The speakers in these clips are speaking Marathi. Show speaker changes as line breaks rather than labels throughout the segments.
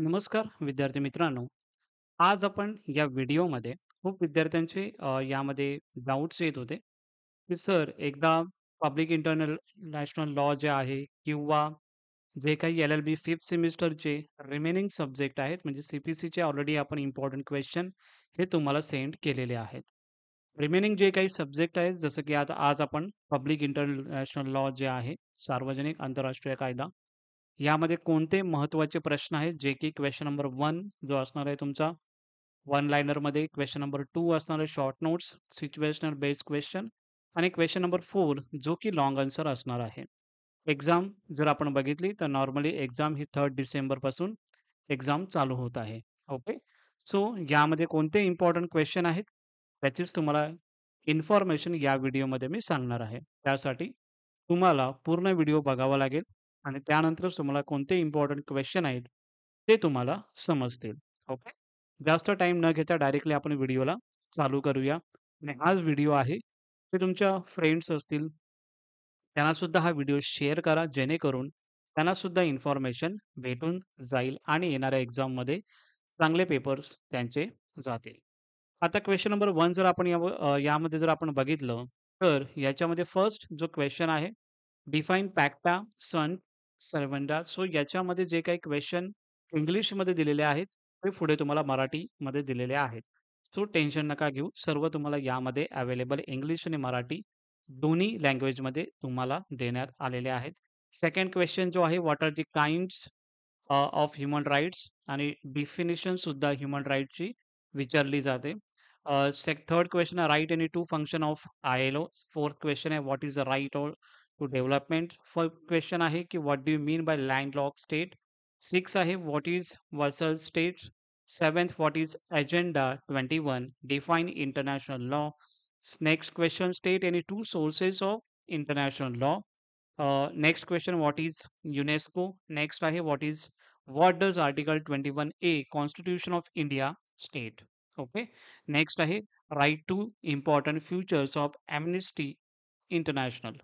नमस्कार विद्यार्थी मित्रांनो. आज आपण या व्हिडिओमध्ये खूप विद्यार्थ्यांचे यामध्ये डाउट्स येत होते, की सर एकदा पब्लिक इंटरनॅशनल लॉ जे आहे किंवा जे काही एल-एल-बी 5th सेमिस्टरचे रिमेनिंग सब्जेक्ट आहेत म्हणजे सी-पी-सीचे ऑलरेडी आपण इम्पोर्टंट क्वेश्चन हे तुम्हाला सेंड केलेले आहेत. रिमेनिंग जे काही सब्जेक्ट आहेत जसं की आता आज आपण पब्लिक इंटरनॅशनल लॉ जे आहे, सार्वजनिक आंतरराष्ट्रीय कायदा यामध्ये कोणते महत्त्वाचे प्रश्न आहेत, जे की क्वेशन नंबर 1 जो असणार आहे तुमचा वन लाइनरमध्ये, क्वेशन नंबर 2 असणार आहे short notes, situational based question आणि क्वेशन नंबर 4 जो की लाँग आन्सर असणार आहे. एक्झाम जर आपण बघितली तर नॉर्मली एक्झाम ही 3 डिसेंबरपासून एक्झाम चालू होत आहे. ओके. सो यामध्ये कोणते इम्पोर्टंट क्वेश्चन आहेत, त्याचीच तुम्हाला इन्फॉर्मेशन या व्हिडिओमध्ये मी सांगणार आहे. त्यासाठी तुम्हाला पूर्ण व्हिडिओ बघावा लागेल आणि त्यानंतरच तुम्हाला कोणते इम्पोर्टंट क्वेश्चन आहेत, ते तुम्हाला समजतील. ओके. जास्त टाईम न घेता डायरेक्टली आपण व्हिडिओला चालू करूया आणि हाच व्हिडिओ आहे, ते तुमच्या फ्रेंड्स असतील, त्यांना सुद्धा हा व्हिडिओ शेअर करा, जेणेकरून त्यांना सुद्धा इन्फॉर्मेशन भेटून जाईल आणि येणाऱ्या एक्झाममध्ये चांगले पेपर्स त्यांचे जातील. आता क्वेशन नंबर 1 जर आपण यामध्ये जर आपण बघितलं, तर याच्यामध्ये फर्स्ट जो क्वेशन आहे, डिफाईन पॅक्टा सन सर्व्हन्टा. सो याच्यामध्ये जे काही क्वेशन इंग्लिशमध्ये दिलेले आहेत, ते पुढे तुम्हाला मराठीमध्ये दिलेले आहेत. सो टेन्शन नका घेऊ. सर्व तुम्हाला यामध्ये अवेलेबल इंग्लिश आणि मराठी दोन्ही लँग्वेजमध्ये तुम्हाला देण्यात आलेले आहेत. सेकंड क्वेशन जो आहे, what are the kinds of human rights आणि डेफिनिशन सुद्धा ह्युमन राइट्सची विचारली जाते. थर्ड क्वेश्चन आहे, right any two function of ILO. Fourth question आहे, what is the right to development. Fifth question आहे, की what do you mean by landlocked state. Six आहे, what is vassal state. Seventh, what is agenda 21. Define international law. Next question, state any two sources of international law. Next question, what is UNESCO. Next आहे, what does article 21A constitution of India state. Okay. Next आहे, right to important futures of Amnesty International.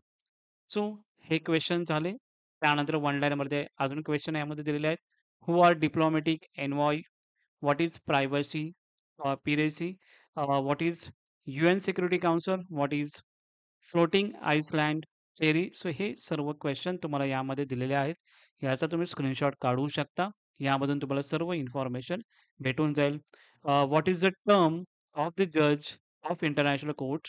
So हे क्वेश्चन झाले. त्यानंतर वन लाईनमध्ये अजून क्वेश्चन यामध्ये दिलेले आहेत. Who are diplomatic envoy? What is privacy piracy? What is UN security council? What is floating island theory? So हे सर्व क्वेश्चन तुम्हाला यामध्ये दिलेले आहेत. याचा तुम्ही स्क्रीनशॉट काढू शकता. यामधून तुम्हाला सर्व इन्फॉर्मेशन भेटून जाईल. What is the term of the जज ऑफ इंटरनॅशनल कोर्ट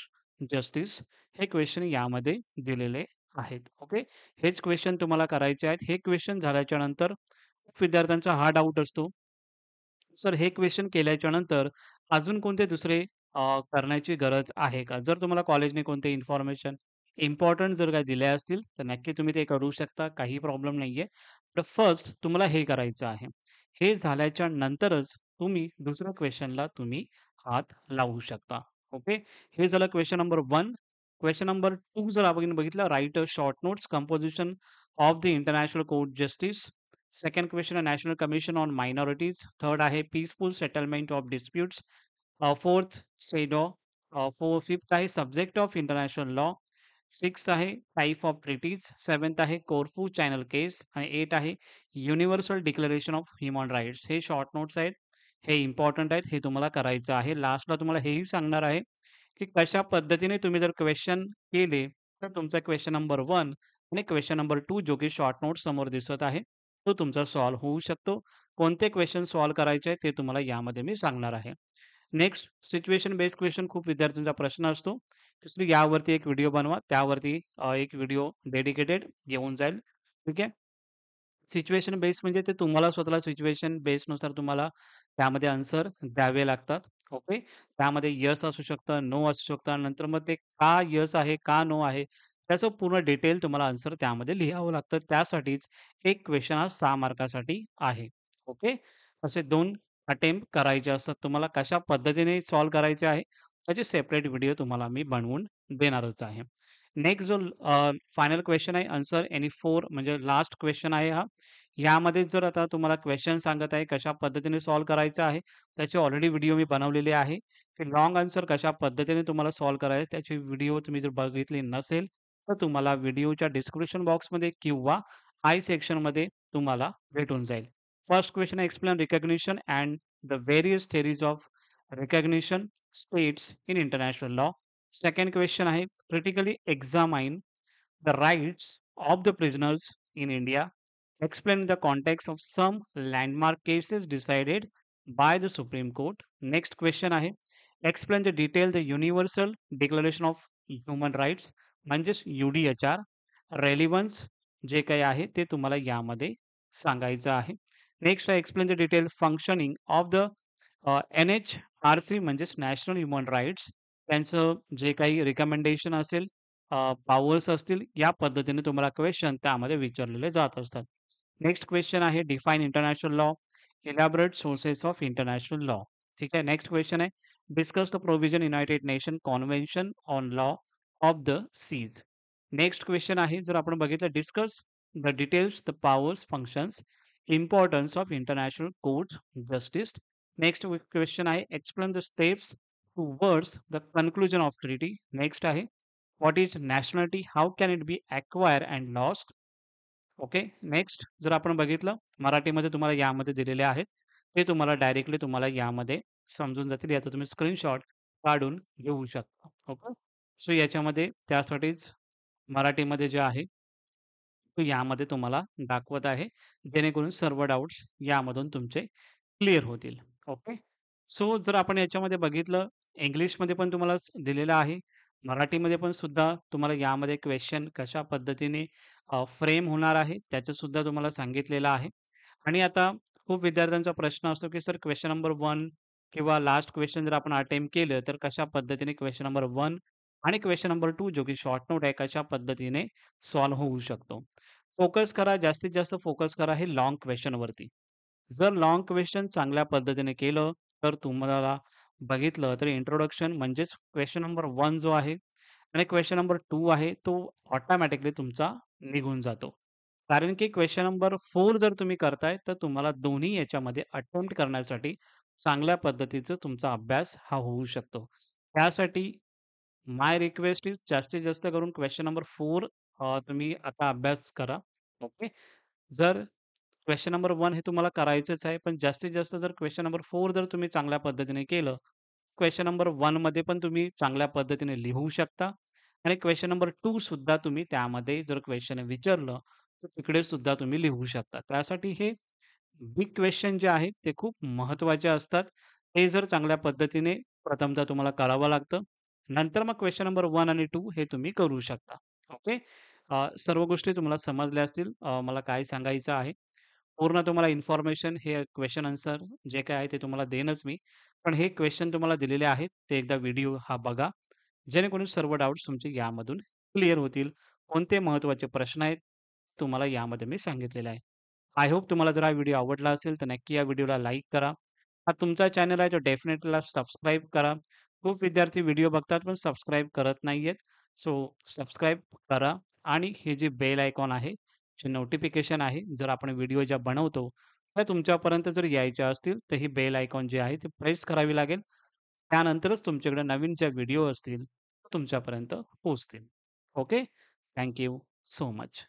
जस्टिस? हे क्वेश्चन यामध्ये दिलेले आहेत. ओके. हेच क्वेश्चन तुम्हाला करायचे आहेत. हे क्वेश्चन झाल्याच्या नंतर खूप विद्यार्थ्यांचा हा डाऊट असतो, सर हे क्वेश्चन केल्याच्या नंतर अजून कोणते दुसरे करण्याची गरज आहे का? जर तुम्हाला कॉलेजने कोणते इन्फॉर्मेशन इम्पोर्टंट जर काही दिल्या असतील, तर नक्की तुम्ही ते करू शकता. काही प्रॉब्लेम नाहीये. तर फर्स्ट तुम्हाला हे करायचं आहे. हे झाल्याच्या नंतरच तुम्ही दुसऱ्या क्वेशनला तुम्ही हात लावू शकता. ओके. हे झालं क्वेशन नंबर 1. क्वेशन नंबर 2 जर आपण बघितलं, write a short notes composition of the international court justice. Second question आहे, national commission on minorities. Third आहे, peaceful settlement of disputes. Fourth CEDAW. Fifth आहे, subject of international law. Sixth आहे, टाइप ऑफ ट्रिटीज. सेवन्थ आहे, कोरफू चॅनल केस आणि एट आहे, universal declaration of human rights. हे शॉर्ट नोट्स आहेत. हे इम्पोर्टंट आहेत. हे तुम्हाला करायचं आहे. लास्टला तुम्हाला हेही सांगणार आहे, की कशा पद्धतीने तुम्ही जर क्वेश्चन केले, तर तुमचा क्वेश्चन नंबर 1 आणि क्वेश्चन नंबर 2 जो की शॉर्ट नोट समोर दिसत आहे, तो तुमचा सॉल्व्ह होऊ शकतो. कोणते क्वेश्चन सॉल्व्ह करायचे आहेत, ते तुम्हाला यामध्ये मी सांगणार आहे. नेक्स्ट सिच्युएशन बेस्ड क्वेश्चन खूप विद्यार्थ्यांचा प्रश्न असतो. दुसरी यावरती एक व्हिडिओ बनवा. त्यावरती एक व्हिडिओ डेडिकेटेड येऊन जाईल. ठीक आहे. सिच्युएशन बेस्ड म्हणजे ते तुम्हाला स्वतःला सिच्युएशन बेस्डनुसार तुम्हाला त्यामध्ये आन्सर द्यावे लागतात. ओके. त्यामध्ये येस असू शकतं, नो असू शकतं. नंतर मग ते का येस आहे, का नो आहे, त्याचं पूर्ण डिटेल तुम्हाला आन्सर त्यामध्ये लिहावं लागतं. त्यासाठीच एक क्वेशन हा 6 मार्कासाठी आहे. ओके. असे 2 अटेम्प्ट करायचे असतात. तुम्हाला कशा पद्धतीने सॉल्व्ह करायचे आहे, त्याचे सेपरेट व्हिडिओ तुम्हाला मी बनवून देणारच आहे. नेक्स्ट जो फायनल क्वेशन आहे, आन्सर एनी 4 म्हणजे लास्ट क्वेशन आहे हा. यामध्ये जर आता तुम्हाला क्वेशन सांगत आहे, कशा पद्धतीने सॉल्व्ह करायचं आहे, त्याची ऑलरेडी व्हिडिओ मी बनवलेली आहे. ते लाँग आन्सर कशा पद्धतीने तुम्हाला सॉल्व्ह करायचं त्याची व्हिडिओ तुम्ही जर बघितली नसेल, तर तुम्हाला व्हिडिओच्या डिस्क्रिप्शन बॉक्समध्ये किंवा आय सेक्शनमध्ये तुम्हाला भेटून जाईल. First question, explain recognition and the various theories of recognition states in international law. Second question आहे, critically examine the rights of the prisoners in India. Explain the context of some landmark cases decided by the Supreme Court. Next question आहे, explain the detail the Universal Declaration of Human Rights म्हणजेच UDHR relevance जे काही आहे ते तुम्हाला यामध्ये सांगायचं आहे. नेक्स्ट आहे explain the detail functioning of the NHRC म्हणजेच नॅशनल ह्युमन राईट्स त्यांचं जे काही रिकमेंडेशन असेल, पॉवर्स असतील, या पद्धतीने तुम्हाला क्वेशन त्यामध्ये विचारलेले जात असतात. नेक्स्ट क्वेश्चन आहे define international law, elaborate sources of international law. ठीक आहे. नेक्स्ट क्वेश्चन आहे discuss the provision United Nation convention on law of the seas. Next question आहे जर आपण बघितलं discuss the details the powers functions importance of international court justice. Next question आहे explain the steps towards the conclusion of treaty. Next आहे what is nationality, how can it be acquire and lost. Okay. Next जर आपण बघितलं मराठीमध्ये तुम्हाला यामध्ये दिलेले आहेत ते तुम्हाला डायरेक्टली तुम्हाला यामध्ये समजून जातील. याचा तुम्ही स्क्रीनशॉट काढून घेऊ शकता. ओके. सो याच्यामध्ये त्यासाठीच मराठीमध्ये जे आहे तो यामध्ये तुम्हाला दाखवत आहे जेणेकरून सर्व डाउट्स यामधून तुमचे क्लिअर होतील. ओके. सो जर आपण याच्यामध्ये बघितलं इंग्लिशमध्ये पण तुम्हाला दिलेलं आहे. मराठीमध्ये पण सुद्धा तुम्हाला यामध्ये क्वेश्चन कशा पद्धतीने फ्रेम होणार आहे त्याचं सुद्धा तुम्हाला सांगितलेलं आहे. आणि आता खूप विद्यार्थ्यांचा प्रश्न असतो, की सर क्वेश्चन नंबर 1 किंवा लास्ट क्वेश्चन जर आपण अटेम्प्ट केलं तर कशा पद्धतीने क्वेश्चन नंबर 1 आणि क्वेश्चन नंबर 2 जो की शॉर्ट नोट आहे कशा पद्धतीने सॉल्व्ह होऊ शकतो. फोकस करा, जास्तीत जास्त फोकस करा हे लाँग क्वेश्चनवरती. जर लाँग क्वेश्चन चांगल्या पद्धतीने केलं, तर तुम्हाला बघितलं तर इंट्रोडक्शन म्हणजेच क्वेश्चन नंबर 1 जो आहे आणि क्वेश्चन नंबर 2 आहे, तो ऑटोमॅटिकली तुमचा निघून जातो. कारण की क्वेश्चन नंबर 4 जर तुम्ही करताय, तर तुम्हाला दोन्ही याच्यामध्ये अटेम्प्ट करण्यासाठी चांगल्या पद्धतीचा तुमचा अभ्यास हा होऊ शकतो. त्यासाठी माय रिक्वेस्ट इज जास्तीत जास्त करून क्वेश्चन नंबर 4 तुम्ही आता अभ्यास करा. ओके. जर क्वेश्चन नंबर 1 हे तुम्हाला करायचंच आहे, पण जास्तीत जास्त जर क्वेश्चन नंबर 4 जर तुम्ही चांगल्या पद्धतीने केलं, क्वेश्चन नंबर 1 मध्ये पण तुम्ही चांगल्या पद्धतीने लिहू शकता आणि क्वेश्चन नंबर 2 सुद्धा तुम्ही त्यामध्ये जर क्वेश्चन विचारलं, तर तिकडे सुद्धा तुम्ही लिहू शकता. त्यासाठी हे बिग क्वेश्चन जे आहेत ते खूप महत्त्वाचे असतात. ते जर चांगल्या पद्धतीने प्रथमतः तुम्हाला करावं लागतं. नंतर मग क्वेश्चन नंबर 1 आणि 2 हे तुम्ही करू शकता. ओके. सर्व गोष्टी तुम्हाला समजल्या असतील. मला काय सांगायचं आहे. पूर्ण तुम्हाला इन्फॉर्मेशन हे क्वेशन आन्सर जे काही आहे ते तुम्हाला देईनच मी. पण हे क्वेशन तुम्हाला दिलेले आहेत, ते एकदा व्हिडिओ हा बघा. जेणेकरून सर्व डाउट्स तुमचे यामधून क्लिअर होतील. कोणते महत्त्वाचे प्रश्न आहेत, तुम्हाला यामध्ये मी सांगितलेले आहे. आय होप तुम्हाला जर हा व्हिडिओ आवडला असेल, तर नक्की या व्हिडिओला लाईक करा. हा तुमचा चॅनल आहे, तर डेफिनेटली सबस्क्राईब करा. खूप विद्यार्थी व्हिडिओ बघतात, पण सबस्क्राईब करत नाहीयेत. सो सबस्क्राईब करा आणि हे जे बेल आयकॉन आहे, जे नोटिफिकेशन आहे, जर आपण व्हिडिओ ज्या बनवतो, त्या तुमच्यापर्यंत जर यायच्या असतील, तर ही बेल आयकॉन जे आहे, ते प्रेस करावी लागेल. त्यानंतरच तुमच्याकडे नवीन ज्या व्हिडिओ असतील, तुमच्यापर्यंत पोहोचतील. Okay. Thank you so much.